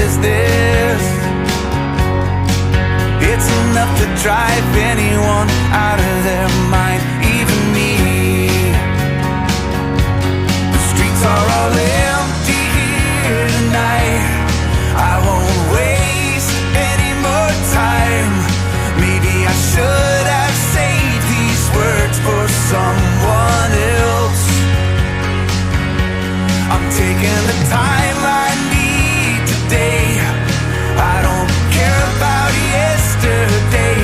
is this? It's enough to drive anyone out of their mind, even me. The streets are all empty here tonight. I won't waste any more time. Maybe I should have saved these words for someone else. I'm taking the time I need today. I don't care about yesterday.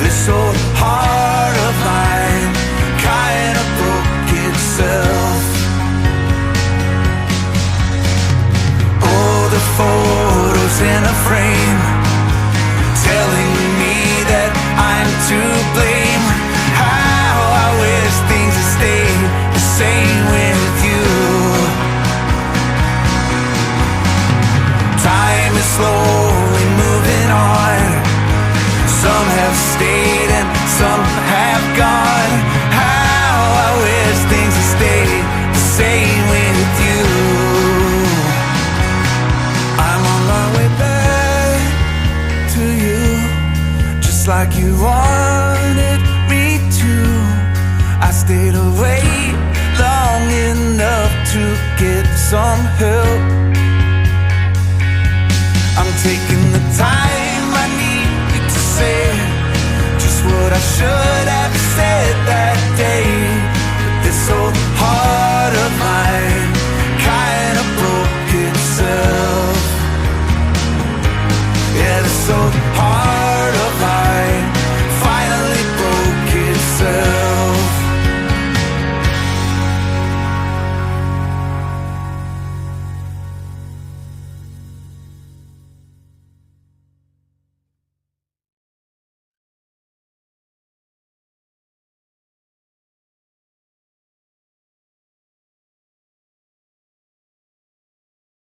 This old heart of mine kinda broke itself. Oh, the photos in a frame telling me that I'm to blame. How I wish things had stayed the same with you. Time is slowly moving on. Some have stayed and some have gone. How I wish things had stayed the same with you. I'm on my way back to you, just like you wanted me to. I stayed away long enough to get some help. I'm taking